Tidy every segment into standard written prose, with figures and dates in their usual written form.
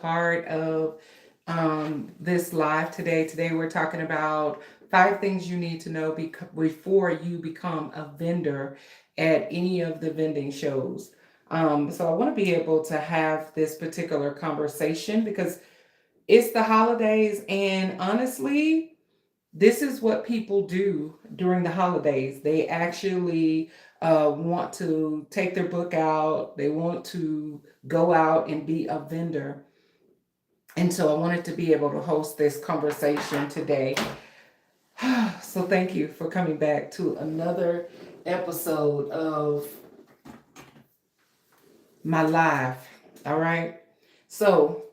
part of this live today. Today, we're talking about 5 things you need to know before you become a vendor at any of the vending shows. So, I want to be able to have this particular conversation because it's the holidays, and honestly, this is what people do during the holidays. They actually want to take their book out, they want to go out and be a vendor. And so I wanted to be able to host this conversation today. So thank you for coming back to another episode of my live. All right. So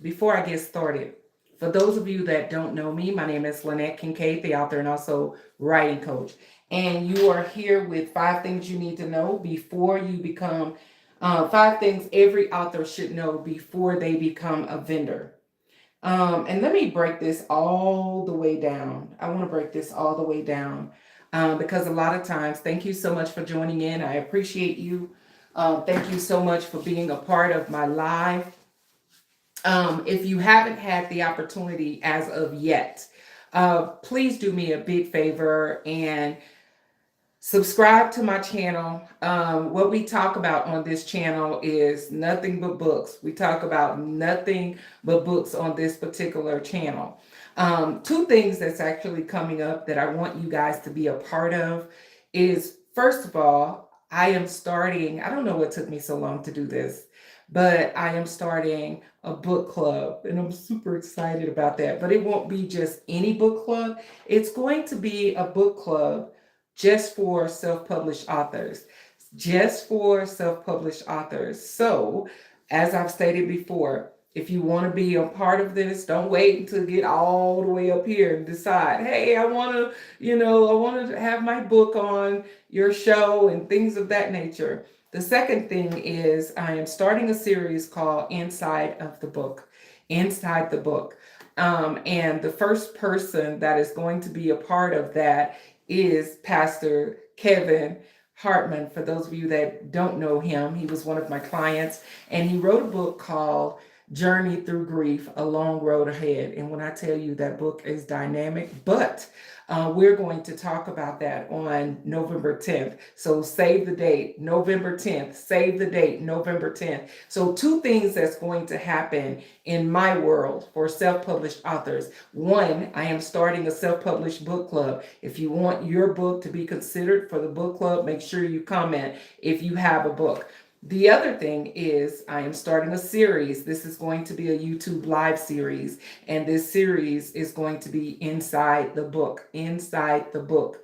before I get started, for those of you that don't know me, my name is Lynette Concincaid, the author and also writing coach. And you are here with 5 things you need to know before you become 5 things every author should know before they become a vendor. And let me break this all the way down. I want to break this all the way down because a lot of times, thank you so much for joining in. I appreciate you. Thank you so much for being a part of my live. If you haven't had the opportunity as of yet, please do me a big favor and subscribe to my channel. What we talk about on this channel is nothing but books. We talk about nothing but books on this particular channel. 2 things that's actually coming up that I want you guys to be a part of is, first of all, I am starting, I don't know what took me so long to do this, but I am starting a book club and I'm super excited about that. But it won't be just any book club, it's going to be a book club just for self-published authors. Just for self-published authors. So, as I've stated before, if you want to be a part of this, don't wait until get all the way up here and decide, hey, I want to, I want to have my book on your show and things of that nature. The second thing is I am starting a series called Inside of the Book. Inside the Book. And the first person that is going to be a part of that is Pastor Kevin Hartman. For those of you that don't know him, he was one of my clients, and he wrote a book called Journey Through Grief, A Long Road Ahead. And when I tell you that book is dynamic, but we're going to talk about that on November 10th. So save the date, November 10th. Save the date, November 10th. So 2 things that's going to happen in my world for self-published authors. One, I am starting a self-published book club. If you want your book to be considered for the book club, make sure you comment if you have a book. The other thing is I am starting a series. This is going to be a YouTube live series, and this series is going to be inside the book, inside the book.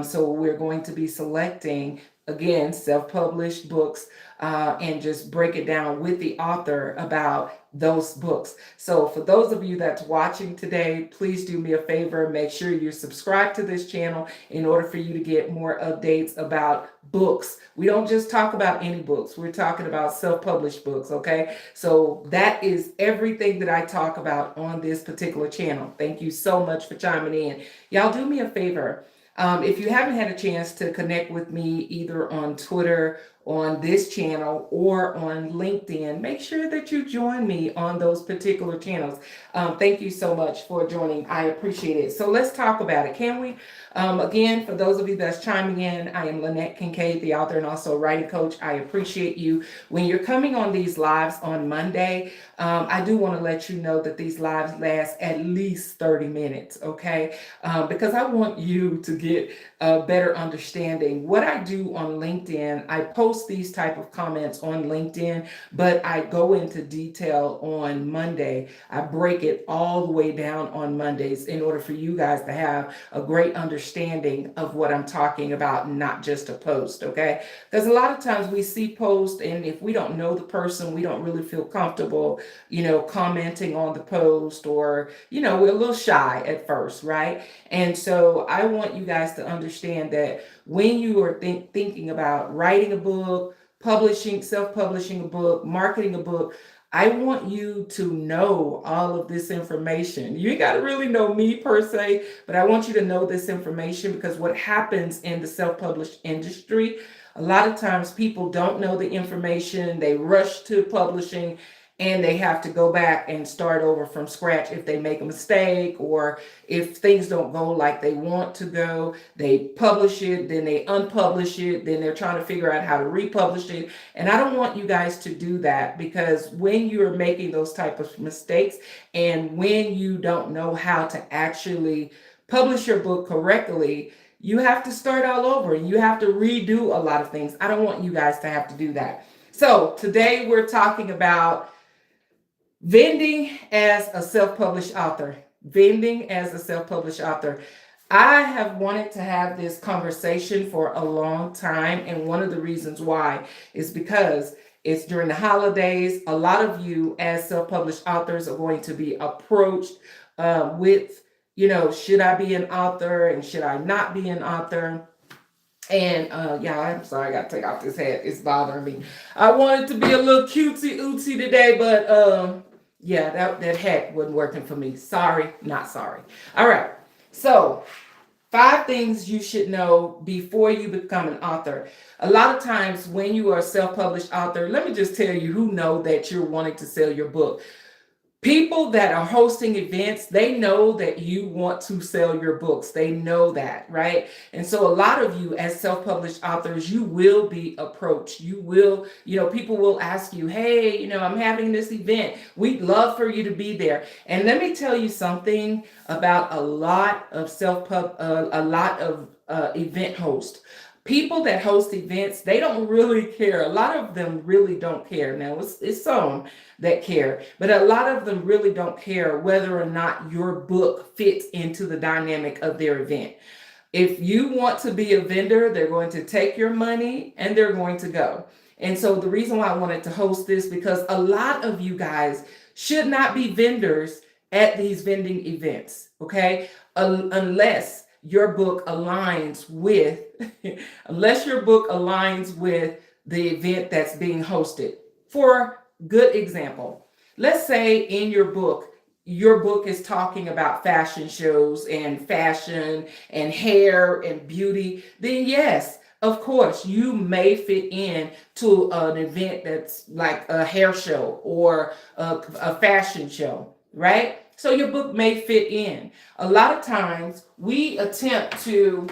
So we're going to be selecting, again, self-published books and just break it down with the author about those books. So for those of you that's watching today, please do me a favor. Make sure you're subscribed to this channel in order for you to get more updates about books. We don't just talk about any books. We're talking about self-published books, okay? So that is everything that I talk about on this particular channel. Thank you so much for chiming in. Y'all do me a favor. If you haven't had a chance to connect with me either on Twitter, on this channel, or on LinkedIn, make sure that you join me on those particular channels. Thank you so much for joining. I appreciate it. So let's talk about it, can we? Again, for those of you that's chiming in, I am Lynette Concincaid, the author and also writing coach. I appreciate you. When you're coming on these lives on Monday, I do want to let you know that these lives last at least 30 minutes, okay? Because I want you to get a better understanding. What I do on LinkedIn, I post these type of comments on LinkedIn, but I go into detail on Monday. I break it all the way down on Mondays in order for you guys to have a great understanding of what I'm talking about, not just a post, okay? Because a lot of times we see posts, and if we don't know the person, we don't really feel comfortable, commenting on the post, or, we're a little shy at first, right? And so I want you guys to understand that when you are thinking about writing a book, publishing, self-publishing a book, marketing a book, I want you to know all of this information. You ain't got to really know me per se, but I want you to know this information because what happens in the self-published industry, a lot of times people don't know the information, they rush to publishing, and they have to go back and start over from scratch if they make a mistake, or if things don't go like they want to go. They publish it, then they unpublish it, then they're trying to figure out how to republish it. And I don't want you guys to do that, because when you're making those type of mistakes and when you don't know how to actually publish your book correctly, you have to start all over and you have to redo a lot of things. I don't want you guys to have to do that. So today we're talking about vending as a self-published author. Vending as a self-published author. I have wanted to have this conversation for a long time, and one of the reasons why is because it's during the holidays. A lot of you as self-published authors are going to be approached with, should I be an author and should I not be an author? And yeah, I'm sorry, I gotta take off this hat. It's bothering me. I wanted to be a little cutesy ootsy today, but yeah, that hat wasn't working for me. Sorry, not sorry. All right. So 5 things you should know before you become an author. A lot of times when you are a self-published author, let me just tell you who know that you're wanting to sell your book. People that are hosting events, they know that you want to sell your books. They know that, right? And so a lot of you as self-published authors, you will be approached. You will, people will ask you, hey, I'm having this event. We'd love for you to be there. And let me tell you something about a lot of event hosts. People that host events, they don't really care. A lot of them really don't care. Now, it's some that care, but a lot of them really don't care whether or not your book fits into the dynamic of their event. If you want to be a vendor, they're going to take your money and they're going to go. And so the reason why I wanted to host this, because a lot of you guys should not be vendors at these vending events, okay? Unless your book aligns with the event that's being hosted. For good example, let's say in your book is talking about fashion shows and fashion and hair and beauty, then yes, of course, you may fit in to an event that's like a hair show or a fashion show, right? So your book may fit in. A lot of times we attempt to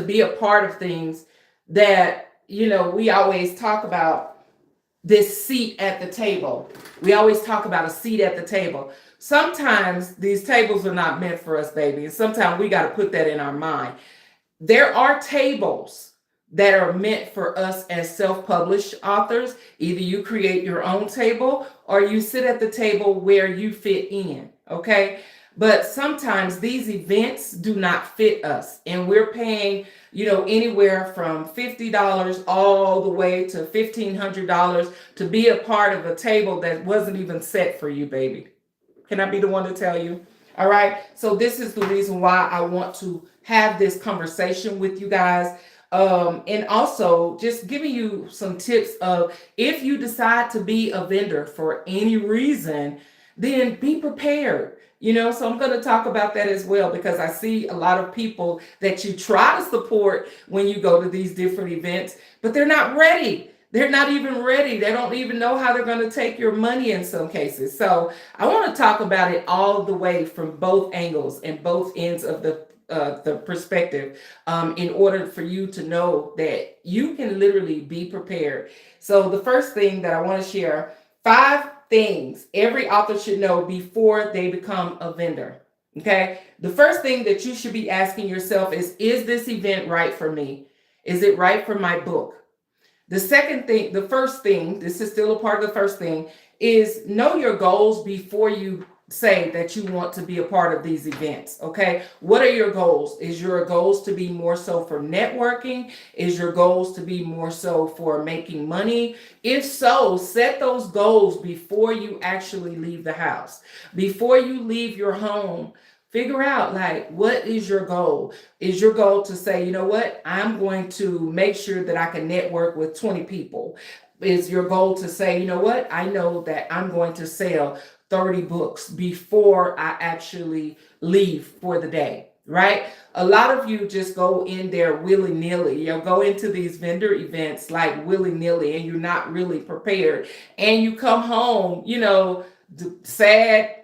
be a part of things that, we always talk about this seat at the table. We always talk about a seat at the table. Sometimes these tables are not meant for us, baby. And sometimes we got to put that in our mind. There are tables that are meant for us as self-published authors. Either you create your own table or you sit at the table where you fit in, okay? But sometimes these events do not fit us, and we're paying, anywhere from $50 all the way to $1,500 to be a part of a table that wasn't even set for you, baby. Can I be the one to tell you? All right. So this is the reason why I want to have this conversation with you guys. And also just giving you some tips of, if you decide to be a vendor for any reason, then be prepared. So I'm going to talk about that as well, because I see a lot of people that you try to support when you go to these different events, but they're not ready. They're not even ready. They don't even know how they're going to take your money in some cases. So I want to talk about it all the way from both angles and both ends of the perspective, in order for you to know that you can literally be prepared. So the first thing that I want to share, 5 things every author should know before they become a vendor. Okay. The first thing that you should be asking yourself is this event right for me? Is it right for my book? The first thing, this is still a part of the first thing, is know your goals before you say that you want to be a part of these events. Okay. What are your goals? Is your goals to be more so for networking? Is your goals to be more so for making money? If so, set those goals before you actually leave the house. Before you leave your home, figure out, what is your goal? Is your goal to say, you know what, I'm going to make sure that I can network with 20 people? Is your goal to say, you know what, I know that I'm going to sell 30 books before I actually leave for the day, right? A lot of you just go in there willy-nilly. You'll go into these vendor events like willy-nilly and you're not really prepared. And you come home, sad,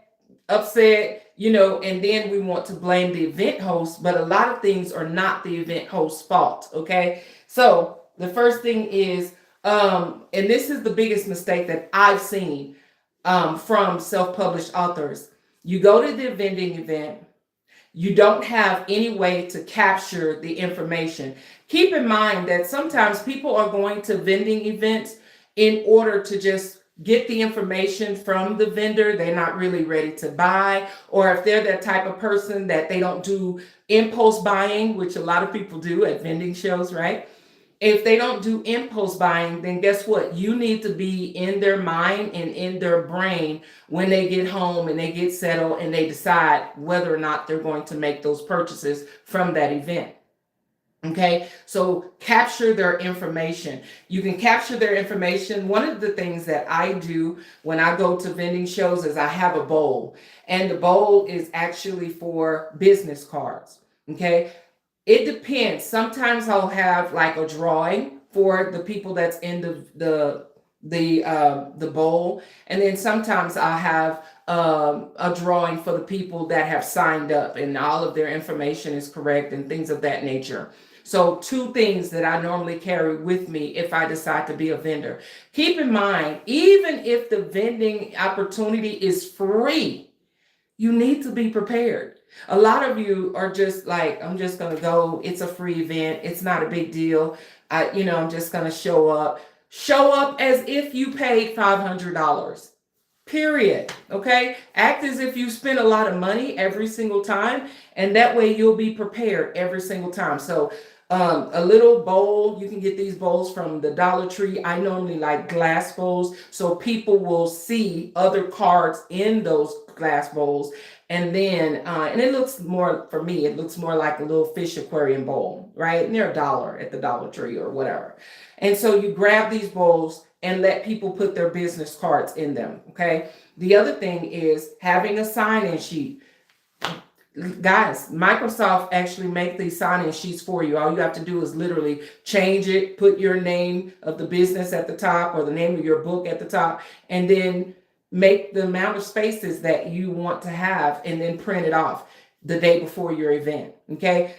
upset, and then we want to blame the event host, but a lot of things are not the event host's fault, okay? So the first thing is, and this is the biggest mistake that I've seen from self-published authors. You go to the vending event, you don't have any way to capture the information. Keep in mind that sometimes people are going to vending events in order to just get the information from the vendor. They're not really ready to buy, or if they're that type of person that they don't do impulse buying, which a lot of people do at vending shows, right? If they don't do impulse buying, then guess what? You need to be in their mind and in their brain when they get home and they get settled and they decide whether or not they're going to make those purchases from that event. Okay, so capture their information. You can capture their information. One of the things that I do when I go to vending shows is I have a bowl, and the bowl is actually for business cards. Okay, it depends. Sometimes I'll have like a drawing for the people that's in the bowl, and then sometimes I'll have a drawing for the people that have signed up and all of their information is correct and things of that nature. So two things that I normally carry with me if I decide to be a vendor. Keep in mind, even if the vending opportunity is free, you need to be prepared. A lot of you are just like, I'm just going to go. It's a free event. It's not a big deal. I'm just going to show up. Show up as if you paid $500. Period. Okay. Act as if you spend a lot of money every single time. And that way you'll be prepared every single time. So a little bowl, you can get these bowls from the Dollar Tree. I normally like glass bowls so people will see other cards in those glass bowls. And then, and it looks more, for me, it looks more like a little fish aquarium bowl, right? And they're $1 at the Dollar Tree or whatever. And so you grab these bowls and let people put their business cards in them, okay? The other thing is having a sign-in sheet. Guys, Microsoft actually make these sign-in sheets for you. All you have to do is literally change it, put your name of the business at the top or the name of your book at the top, and then make the amount of spaces that you want to have and then print it off the day before your event, okay?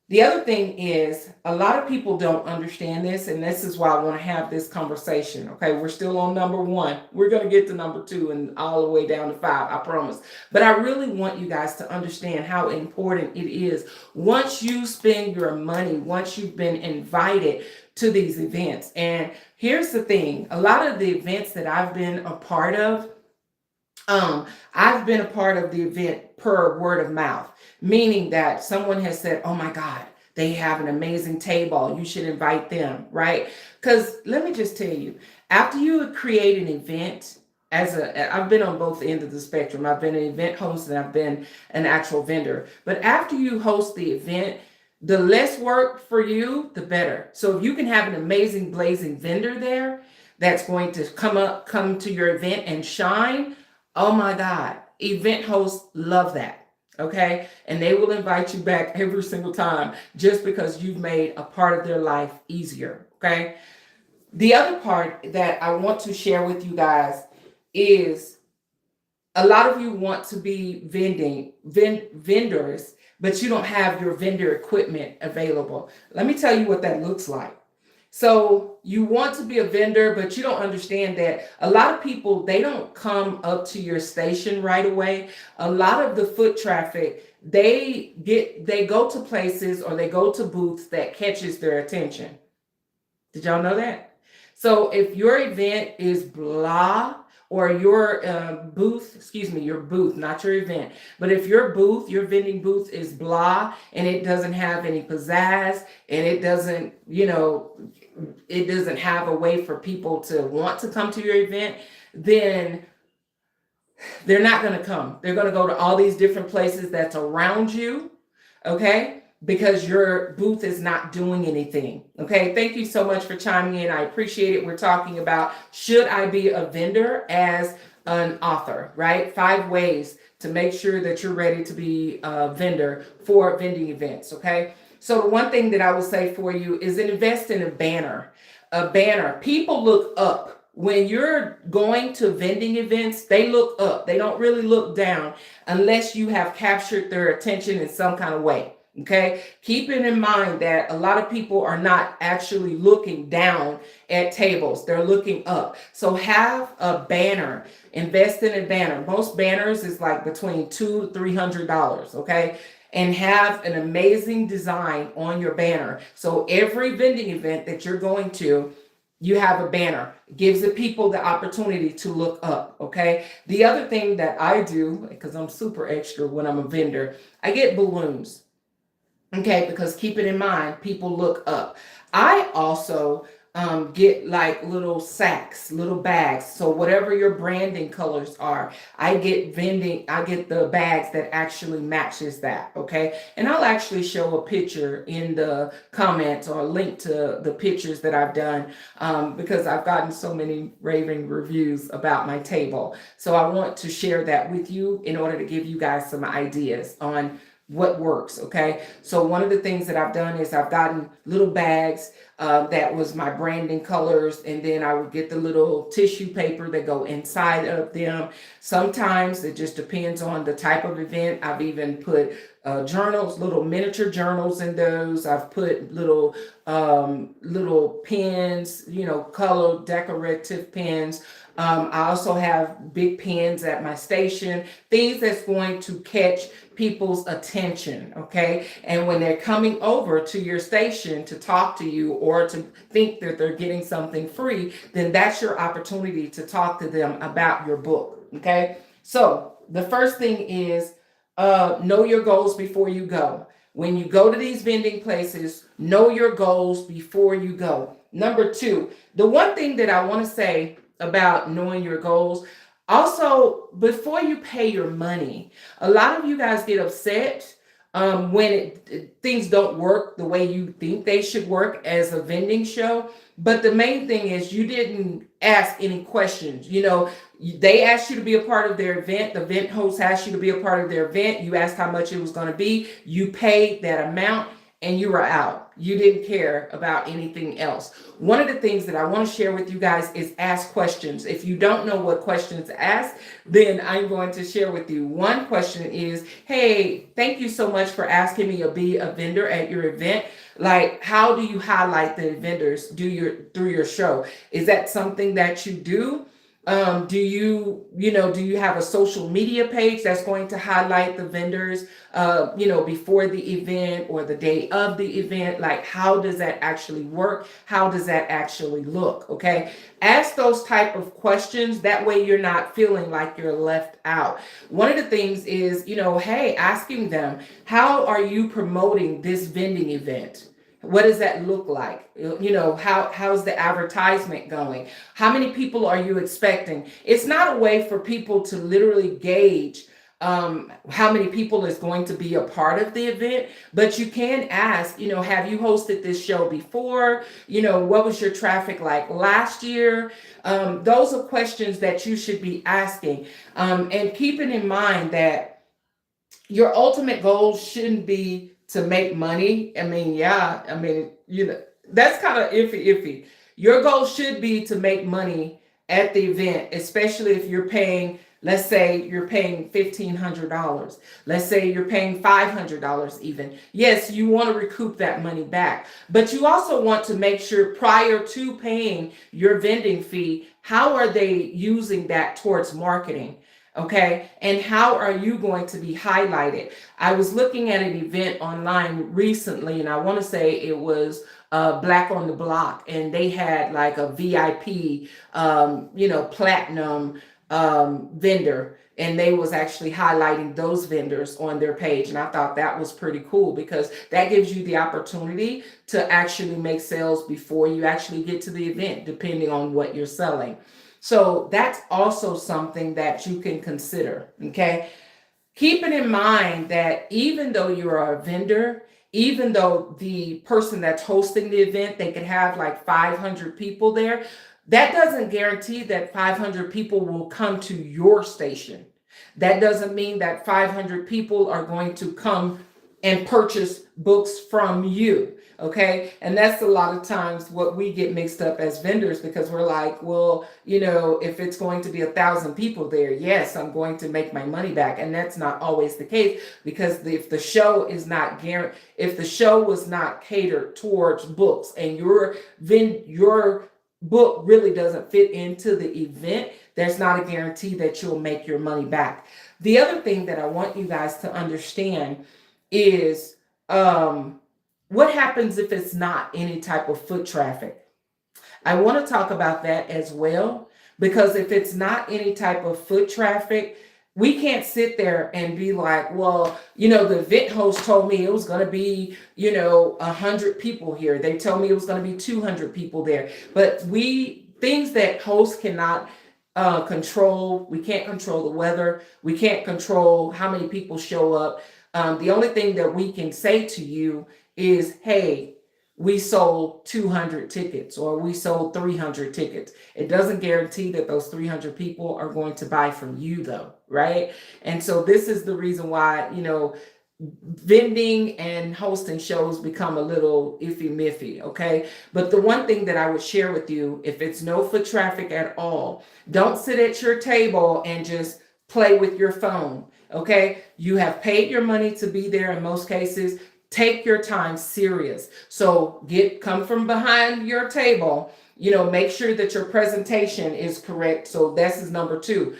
The other thing is a lot of people don't understand this, and this is why I want to have this conversation, okay? We're still on number 1. We're going to get to number 2 and all the way down to 5, I promise. But I really want you guys to understand how important it is once you spend your money, once you've been invited to these events. And here's the thing, a lot of the events that I've been a part of, I've been a part of the event per word of mouth, meaning that someone has said, oh my God, they have an amazing table. You should invite them, right? Because let me just tell you, after you create an event, I've been on both ends of the spectrum. I've been an event host and I've been an actual vendor. But after you host the event, the less work for you, the better. So if you can have an amazing blazing vendor there that's going to come to your event and shine, oh my God, event hosts love that, okay? And they will invite you back every single time just because you've made a part of their life easier, okay? The other part that I want to share with you guys is a lot of you want to be vendors, but you don't have your vendor equipment available. Let me tell you what that looks like. So you want to be a vendor, but you don't understand that a lot of people, they don't come up to your station right away. A lot of the foot traffic, they go to places or they go to booths that catches their attention. Did y'all know that? So if your event is blah, or your your booth, not your event. But if your vending booth is blah, and it doesn't have any pizzazz, and it doesn't, it doesn't have a way for people to want to come to your event, then they're not going to come. They're going to go to all these different places that's around you, okay? Because your booth is not doing anything. Okay, thank you so much for chiming in. I appreciate it. We're talking about, should I be a vendor as an author, right? 5 ways to make sure that you're ready to be a vendor for vending events, okay? So the one thing that I would say for you is invest in a banner. A banner. People look up. When you're going to vending events, they look up. They don't really look down unless you have captured their attention in some kind of way. Okay, keeping in mind that a lot of people are not actually looking down at tables, they're looking up. So have a banner, invest in a banner. Most banners is like between $200 to $300, okay? And have an amazing design on your banner. So every vending event that you're going to, you have a banner. It gives the people the opportunity to look up, okay? The other thing that I do, because I'm super extra when I'm a vendor, I get balloons. Okay, because keep it in mind, people look up. I also get like little sacks, little bags. So whatever your branding colors are, I get the bags that actually matches that. Okay, and I'll actually show a picture in the comments or a link to the pictures that I've done because I've gotten so many raving reviews about my table. So I want to share that with you in order to give you guys some ideas on what works. Okay, so one of the things that I've done is I've gotten little bags that was my branding colors, and then I would get the little tissue paper that go inside of them. Sometimes it just depends on the type of event. I've even put journals, little miniature journals in those. I've put little pens, color decorative pens. I also have big pens at my station, things that's going to catch people's attention, okay? And when they're coming over to your station to talk to you or to think that they're getting something free, then that's your opportunity to talk to them about your book, okay? So the first thing is know your goals before you go. When you go to these vending places, know your goals before you go. Number 2, the one thing that I want to say about knowing your goals, also, before you pay your money, a lot of you guys get upset when things don't work the way you think they should work as a vending show. But the main thing is you didn't ask any questions. They asked you to be a part of their event. The event host asked you to be a part of their event. You asked how much it was going to be. You paid that amount and you were out. You didn't care about anything else. One of the things that I want to share with you guys is ask questions. If you don't know what questions to ask, then I'm going to share with you. One question is, hey, thank you so much for asking me to be a vendor at your event. Like, how do you highlight the vendors through your show? Is that something that you do? Do you have a social media page that's going to highlight the vendors, before the event or the day of the event? Like, how does that actually work? How does that actually look? Okay. Ask those type of questions. That way you're not feeling like you're left out. One of the things is, hey, asking them, how are you promoting this vending event? What does that look like? How's the advertisement going? How many people are you expecting? It's not a way for people to literally gauge how many people is going to be a part of the event, but you can ask, have you hosted this show before? What was your traffic like last year? Those are questions that you should be asking. And keeping in mind that your ultimate goal shouldn't be to make money. That's kind of iffy. Your goal should be to make money at the event, especially if you're paying, let's say you're paying $1,500. Let's say you're paying $500 even. Yes, you want to recoup that money back, but you also want to make sure prior to paying your vending fee, how are they using that towards marketing? Okay. And how are you going to be highlighted? I was looking at an event online recently, and I want to say it was Black on the Block, and they had like a VIP, platinum vendor, and they was actually highlighting those vendors on their page. And I thought that was pretty cool because that gives you the opportunity to actually make sales before you actually get to the event, depending on what you're selling. So that's also something that you can consider, okay? Keeping in mind that even though you're a vendor, even though the person that's hosting the event, they could have like 500 people there, That doesn't guarantee that 500 people will come to your station. That doesn't mean that 500 people are going to come and purchase books from you. Okay. And that's a lot of times what we get mixed up as vendors, because we're like, well, if it's going to be 1,000 people there, yes, I'm going to make my money back. And that's not always the case, because if the show is not if the show was not catered towards books, and your book really doesn't fit into the event, there's not a guarantee that you'll make your money back. The other thing that I want you guys to understand is, what happens if it's not any type of foot traffic? I want to talk about that as well, because if it's not any type of foot traffic, we can't sit there and be like, well, the event host told me it was going to be, 100 people here. They told me it was going to be 200 people there. But things that hosts cannot control. We can't control the weather. We can't control how many people show up. The only thing that we can say to you is, hey, we sold 200 tickets, or we sold 300 tickets. It doesn't guarantee that those 300 people are going to buy from you, though, right? And so this is the reason why, vending and hosting shows become a little iffy miffy, okay? But the one thing that I would share with you, if it's no foot traffic at all, don't sit at your table and just play with your phone, okay? You have paid your money to be there in most cases. Take your time serious. So come from behind your table, make sure that your presentation is correct. So this is number 2.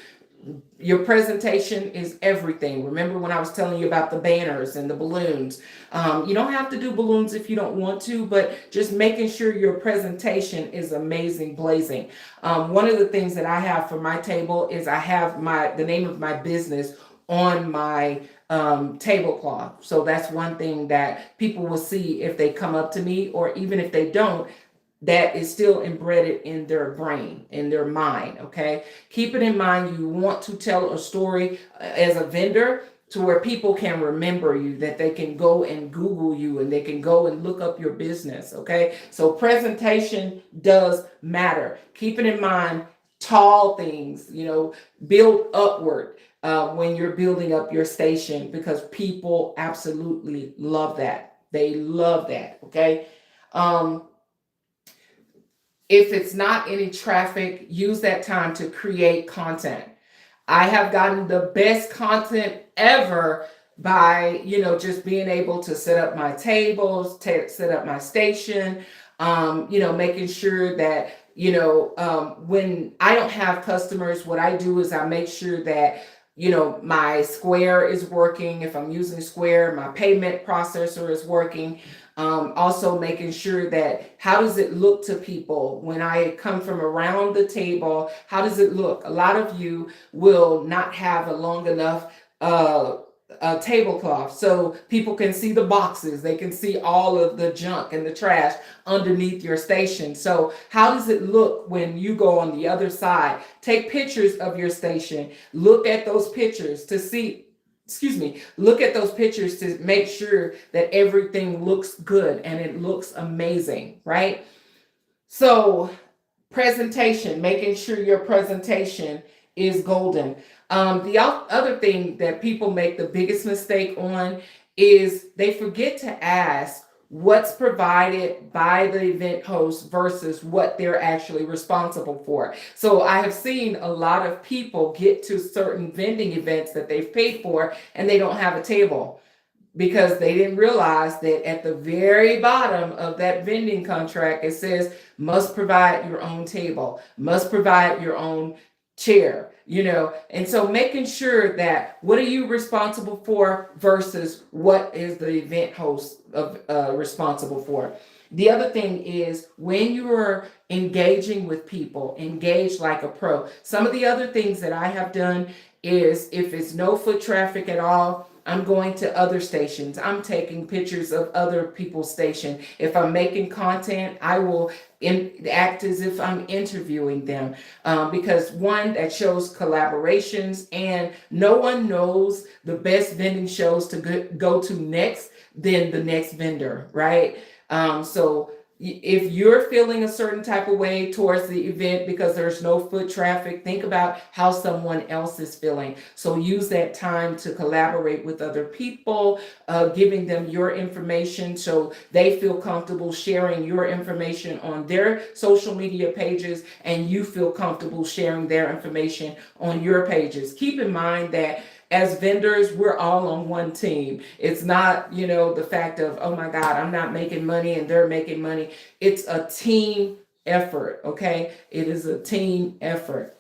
Your presentation is everything. Remember when I was telling you about the banners and the balloons? You don't have to do balloons if you don't want to, but just making sure your presentation is amazing, blazing. One of the things that I have for my table is I have the name of my business on my tablecloth. So that's one thing that people will see if they come up to me, or even if they don't, that is still embedded in their brain, in their mind. Okay. Keep it in mind. You want to tell a story as a vendor to where people can remember you, that they can go and Google you, and they can go and look up your business. Okay. So presentation does matter. Keep it in mind. Tall things, build upward when you're building up your station, because people absolutely love that. They love that. Okay. If it's not any traffic, use that time to create content. I have gotten the best content ever by, just being able to set up my tables, set up my station, making sure that, when I don't have customers, what I do is I make sure that, my Square is working. If I'm using Square, my payment processor is working. Also making sure that, how does it look to people when I come from around the table? How does it look? A lot of you will not have a long enough tablecloth so people can see the boxes. They can see all of the junk and the trash underneath your station. So how does it look when you go on the other side? Take pictures of your station. Look at those pictures to see. Look at those pictures to make sure that everything looks good and it looks amazing, right? So presentation, making sure your presentation is golden. The other thing that people make the biggest mistake on is they forget to ask what's provided by the event host versus what they're actually responsible for. So I have seen a lot of people get to certain vending events that they've paid for and they don't have a table, because they didn't realize that at the very bottom of that vending contract, it says must provide your own table, must provide your own chair, and so making sure that what are you responsible for versus what is the event host responsible for. The other thing is, when you are engaging with people, engage like a pro. Some of the other things that I have done is, if it's no foot traffic at all, I'm going to other stations. I'm taking pictures of other people's station. If I'm making content, I will act as if I'm interviewing them, because one, that shows collaborations, and no one knows the best vending shows to go to next than the next vendor, right? So If you're feeling a certain type of way towards the event because there's no foot traffic, think about how someone else is feeling. So use that time to collaborate with other people, giving them your information so they feel comfortable sharing your information on their social media pages, and you feel comfortable sharing their information on your pages. Keep in mind that as vendors, we're all on one team. It's not, the fact of, oh my God, I'm not making money and they're making money. It's a team effort, okay? It is a team effort.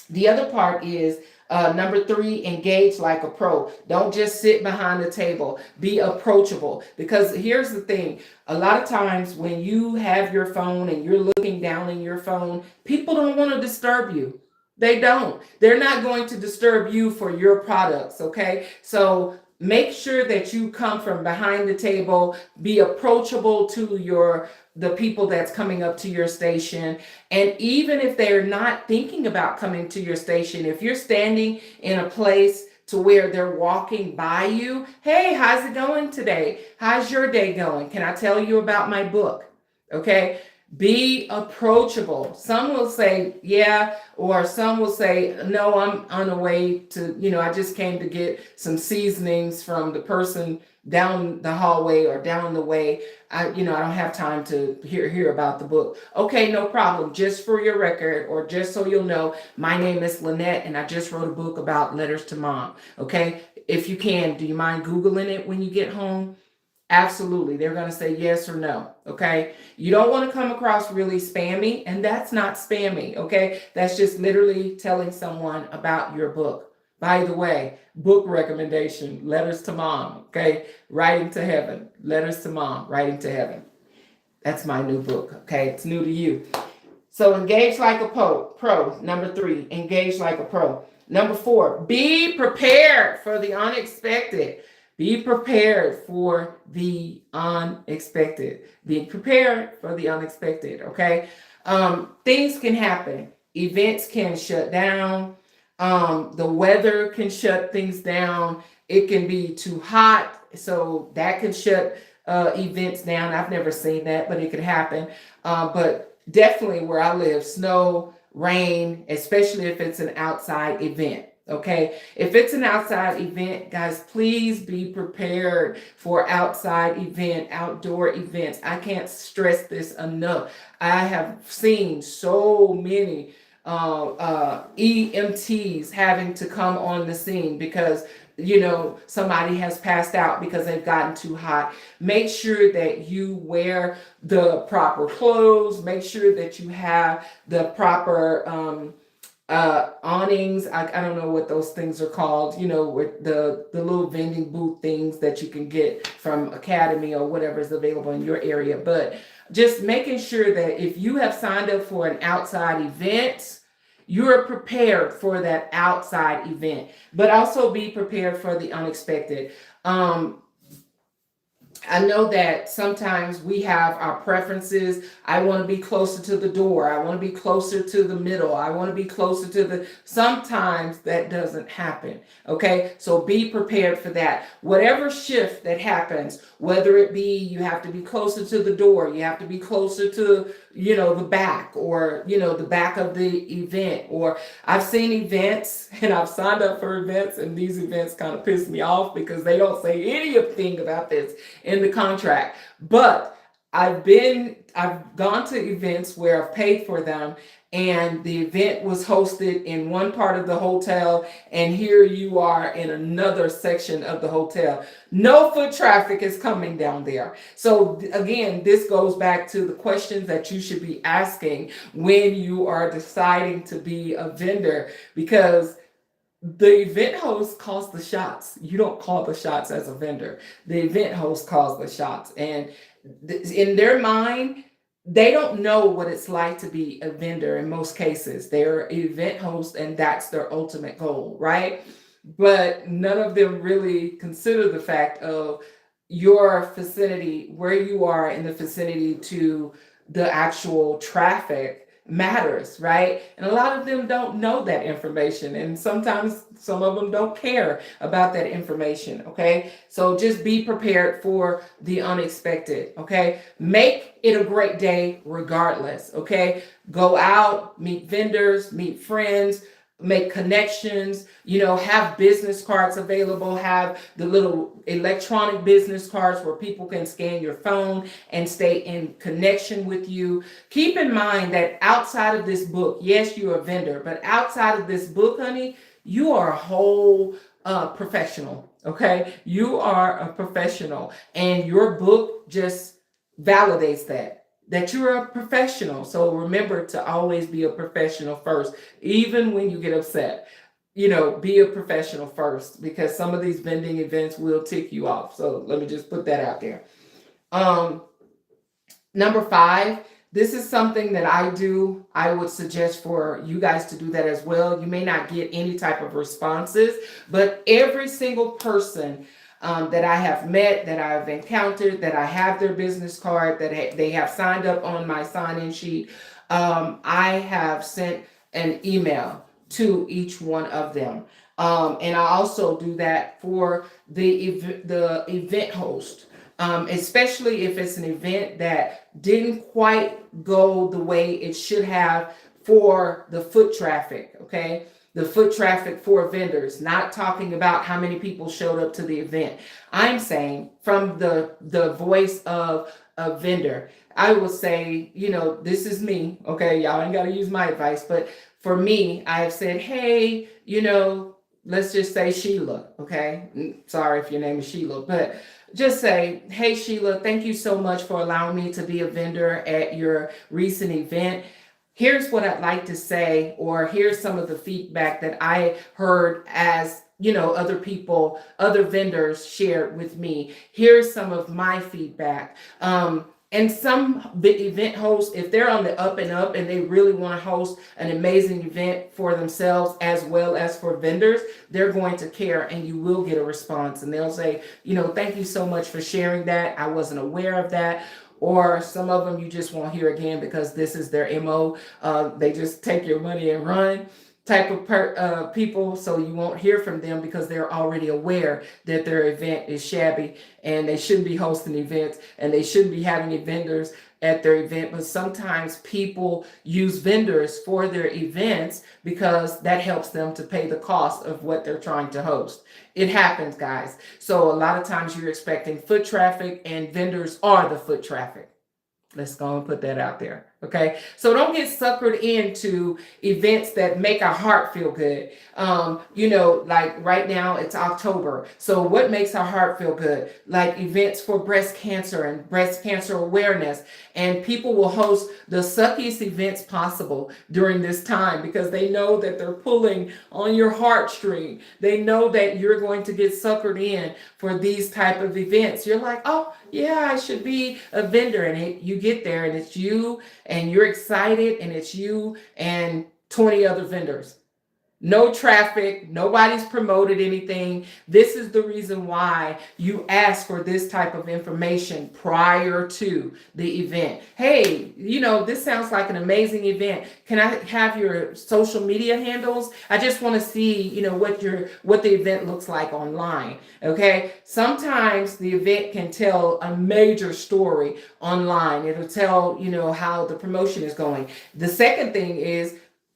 The other part is number 3, engage like a pro. Don't just sit behind the table. Be approachable. Because here's the thing. A lot of times when you have your phone and you're looking down in your phone, people don't want to disturb you. They don't. They're not going to disturb you for your products, okay? So make sure that you come from behind the table, be approachable to the people that's coming up to your station. And even if they're not thinking about coming to your station, if you're standing in a place to where they're walking by you, hey, how's it going today? How's your day going? Can I tell you about my book? Okay. Be approachable. Some will say, yeah, or some will say, no, I'm on the way to, I just came to get some seasonings from the person down the hallway or down the way. I don't have time to hear about the book. Okay, no problem. Just for your record, or just so you'll know, my name is Lynette and I just wrote a book about letters to mom. Okay. If you can, do you mind Googling it when you get home? Absolutely. They're going to say yes or no. Okay. You don't want to come across really spammy, and that's not spammy. Okay. That's just literally telling someone about your book. By the way, book recommendation, letters to mom. Okay. Writing to heaven, letters to mom, writing to heaven. That's my new book. Okay. It's new to you. So engage like a pro. Number 3, engage like a pro. Number 4, be prepared for the unexpected. Be prepared for the unexpected. Be prepared for the unexpected, okay? Things can happen. Events can shut down. The weather can shut things down. It can be too hot, so that can shut events down. I've never seen that, but it could happen. But definitely where I live, snow, rain, especially if it's an outside event. Okay, if it's an outside event, guys, please be prepared for outdoor events. I can't stress this enough. I have seen so many EMTs having to come on the scene because somebody has passed out because they've gotten too hot. Make sure that you wear the proper clothes. Make sure that you have the proper awnings. I don't know what those things are called, with the little vending booth things that you can get from Academy or whatever is available in your area. But just making sure that if you have signed up for an outside event, you're prepared for that outside event, but also be prepared for the unexpected. I know that sometimes we have our preferences. I want to be closer to the door. I want to be closer to the middle. I want to be closer to sometimes that doesn't happen. Okay. So be prepared for that. Whatever shift that happens, whether it be you have to be closer to the door, you have to be closer to, the back, or, the back of the event. Or I've seen events and I've signed up for events, and these events kind of piss me off because they don't say anything about this in the contract. But I've gone to events where I've paid for them, and the event was hosted in one part of the hotel, and here you are in another section of the hotel. No foot traffic is coming down there. So again, this goes back to the questions that you should be asking when you are deciding to be a vendor, because the event host calls the shots. You don't call the shots as a vendor. The event host calls the shots. And in their mind, they don't know what it's like to be a vendor in most cases. They're an event host, and that's their ultimate goal, right? But none of them really consider the fact of your vicinity, where you are in the vicinity to the actual traffic matters, right? And a lot of them don't know that information. And sometimes some of them don't care about that information, okay? So just be prepared for the unexpected, okay? Make it a great day regardless, okay? Go out, meet vendors, meet friends, make connections, have business cards available, have the little electronic business cards where people can scan your phone and stay in connection with you. Keep in mind that outside of this book, yes, you're a vendor, but outside of this book, honey, you are a whole professional, okay? You are a professional, and your book just validates that you're a professional. So remember to always be a professional first, even when you get upset. Be a professional first, because some of these vending events will tick you off. So let me just put that out there. Number 5, this is something that I do. I would suggest for you guys to do that as well. You may not get any type of responses, but every single person that I have met, that I've encountered, that I have their business card, that they have signed up on my sign-in sheet, I have sent an email to each one of them. And I also do that for the event host, especially if it's an event that didn't quite go the way it should have for the foot traffic, okay? The foot traffic for vendors, not talking about how many people showed up to the event. I'm saying from the voice of a vendor, I will say, this is me, okay? Y'all ain't got to use my advice, but for me, I have said, hey, let's just say Sheila, okay? Sorry if your name is Sheila, but just say, hey, Sheila, thank you so much for allowing me to be a vendor at your recent event. Here's what I'd like to say, or here's some of the feedback that I heard as other people, other vendors shared with me. Here's some of my feedback. And some event hosts, if they're on the up and up and they really want to host an amazing event for themselves as well as for vendors, they're going to care, and you will get a response. And they'll say, thank you so much for sharing that. I wasn't aware of that. Or some of them you just won't hear again because this is their MO. They just take your money and run type of people. So you won't hear from them because they're already aware that their event is shabby and they shouldn't be hosting events and they shouldn't be having vendors at their event. But sometimes people use vendors for their events because that helps them to pay the cost of what they're trying to host. It happens, guys. So a lot of times you're expecting foot traffic, and vendors are the foot traffic. Let's go and put that out there. Okay. So don't get suckered into events that make our heart feel good. Like right now it's October. So what makes our heart feel good? Like events for breast cancer and breast cancer awareness. And people will host the suckiest events possible during this time because they know that they're pulling on your heartstring. They know that you're going to get suckered in for these type of events. You're like, oh yeah, I should be a vendor. And you get there and it's you and you're excited and it's you and 20 other vendors. No traffic, nobody's promoted anything. This is the reason why you ask for this type of information prior to the event. Hey, this sounds like an amazing event. Can I have your social media handles? I just want to see, what the event looks like online. Okay. Sometimes the event can tell a major story online. It'll tell, how the promotion is going. The second thing is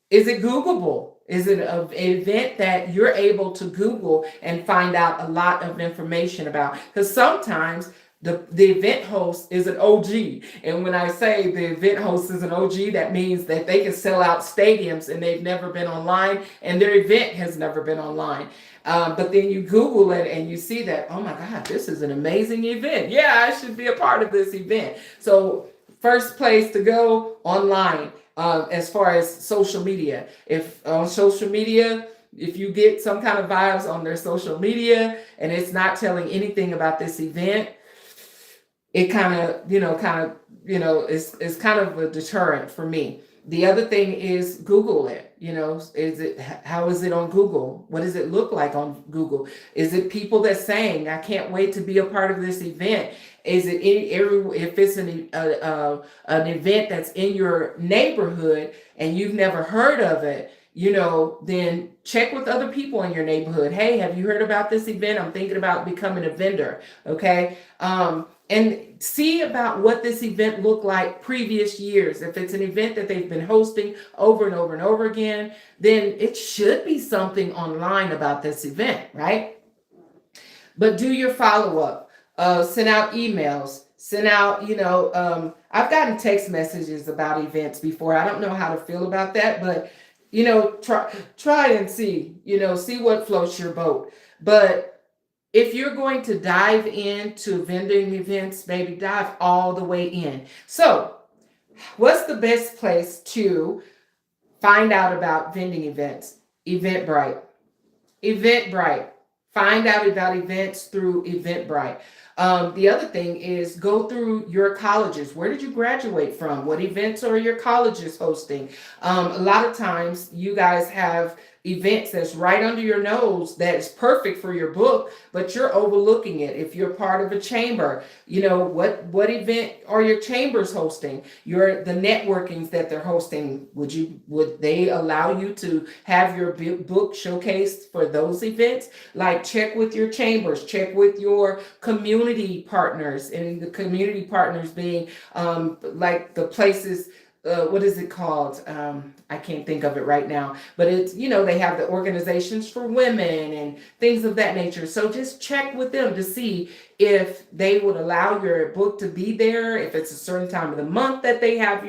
it Googleable? Is it an event that you're able to Google and find out a lot of information about? Because sometimes the event host is an OG. And when I say the event host is an OG, that means that they can sell out stadiums and they've never been online and their event has never been online. But then you Google it and you see that, oh my God, this is an amazing event. Yeah, I should be a part of this event. So first place to go, online. As far as social media, if on social media, if you get some kind of vibes on their social media and it's not telling anything about this event, it kind of, it's kind of a deterrent for me. The other thing is Google it. How is it on Google? What does it look like on Google? Is it people that saying, I can't wait to be a part of this event? Is it if it's an event that's in your neighborhood and you've never heard of it, then check with other people in your neighborhood. Hey, have you heard about this event? I'm thinking about becoming a vendor. Okay. And see about what this event looked like previous years. If it's an event that they've been hosting over and over and over again, then it should be something online about this event, right? But do your follow-up. Send out emails. Send out, I've gotten text messages about events before. I don't know how to feel about that, but try and see, see what floats your boat. But if you're going to dive into vending events, baby, dive all the way in. So, what's the best place to find out about vending events? Eventbrite. Eventbrite. Find out about events through Eventbrite. The other thing is go through your colleges. Where did you graduate from? What events are your colleges hosting? A lot of times you guys have events that's right under your nose that's perfect for your book, but you're overlooking it. If you're part of a chamber, what event are your chambers hosting? The networkings that they're hosting, would they allow you to have your book showcased for those events? Like, check with your chambers, check with your community partners, and the community partners being like the places. What is it called? I can't think of it right now, but it's, they have the organizations for women and things of that nature. So just check with them to see if they would allow your book to be there, if it's a certain time of the month that they have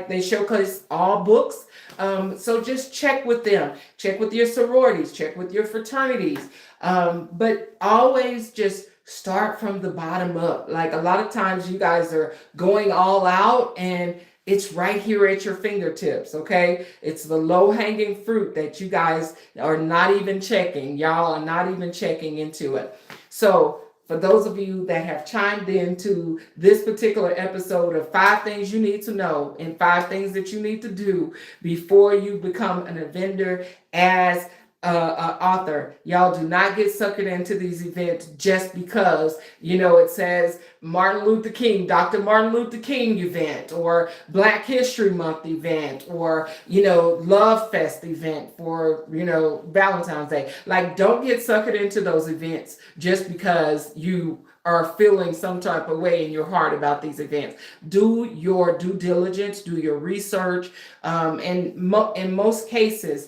they showcase all books. So just check with them, check with your sororities, check with your fraternities. But always just start from the bottom up. Like, a lot of times you guys are going all out and it's right here at your fingertips, okay? It's the low-hanging fruit that you guys are not even checking. Y'all are not even checking into it. So for those of you that have chimed into this particular episode of 5 things you need to know and 5 things that you need to do before you become an vendor as author, y'all do not get suckered into these events just because it says Martin Luther King, Dr. Martin Luther King event, or Black History Month event, or Love Fest event for Valentine's Day. Like, don't get suckered into those events just because you are feeling some type of way in your heart about these events. Do your due diligence, do your research, and in most cases,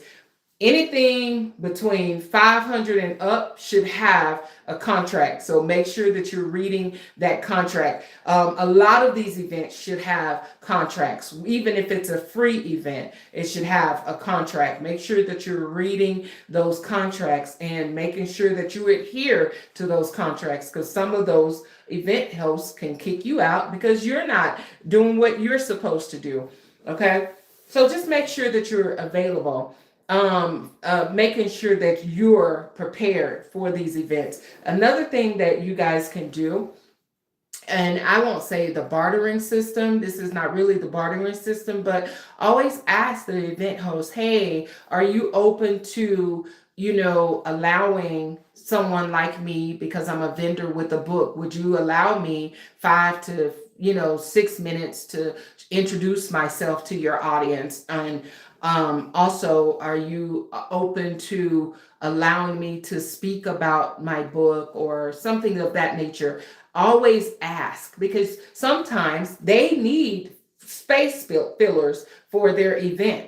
anything between 500 and up should have a contract. So make sure that you're reading that contract. A lot of these events should have contracts. Even if it's a free event, it should have a contract. Make sure that you're reading those contracts and making sure that you adhere to those contracts, because some of those event hosts can kick you out because you're not doing what you're supposed to do. Okay? So just make sure that you're available. Making sure that you're prepared for these events. Another thing that you guys can do, and I won't say the bartering system, this is not really the bartering system, but always ask the event host, hey, are you open to, allowing someone like me, because I'm a vendor with a book, would you allow me 5 to 6 minutes to introduce myself to your audience? And also, are you open to allowing me to speak about my book or something of that nature? Always ask, because sometimes they need space fillers for their event.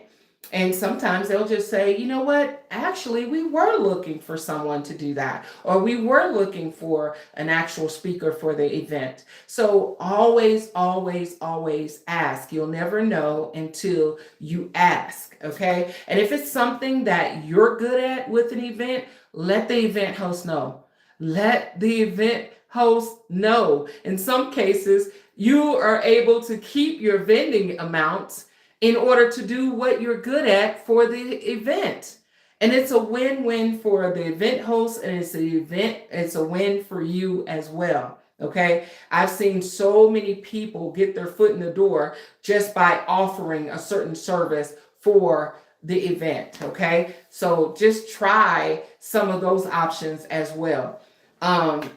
And sometimes they'll just say, you know what, actually, we were looking for someone to do that, or we were looking for an actual speaker for the event. So always, always, always ask. You'll never know until you ask, okay? And if it's something that you're good at with an event, let the event host know. Let the event host know. In some cases, you are able to keep your vending amounts in order to do what you're good at for the event. And it's a win-win for the event host, and it's a win for you as well. Okay. I've seen so many people get their foot in the door just by offering a certain service for the event. Okay. So just try some of those options as well.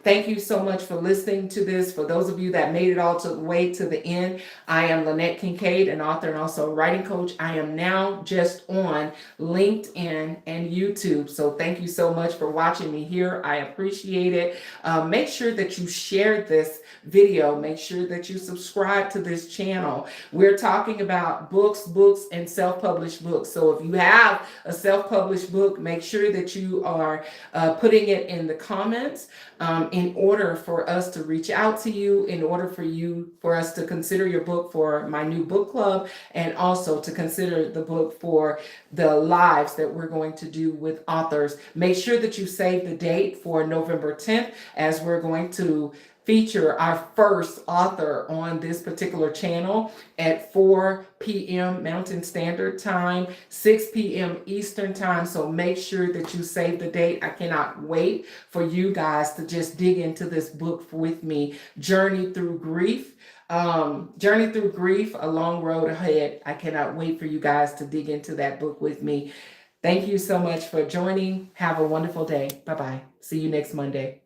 Thank you so much for listening to this. For those of you that made it all to the way to the end, I am Lynette Concincaid, an author and also a writing coach. I am now just on LinkedIn and YouTube. So thank you so much for watching me here. I appreciate it. Make sure that you share this video. Make sure that you subscribe to this channel. We're talking about books, and self-published books. So if you have a self-published book, make sure that you are putting it in the comments in order for us to reach out to you, in order for us to consider your book for my new book club, and also to consider the book for the lives that we're going to do with authors. Make sure that you save the date for November 10th, as we're going to feature our first author on this particular channel at 4 p.m. Mountain Standard Time, 6 p.m. Eastern Time. So make sure that you save the date. I cannot wait for you guys to just dig into this book with me, Journey Through Grief. Journey Through Grief, A Long Road Ahead. I cannot wait for you guys to dig into that book with me. Thank you so much for joining. Have a wonderful day. Bye-bye. See you next Monday.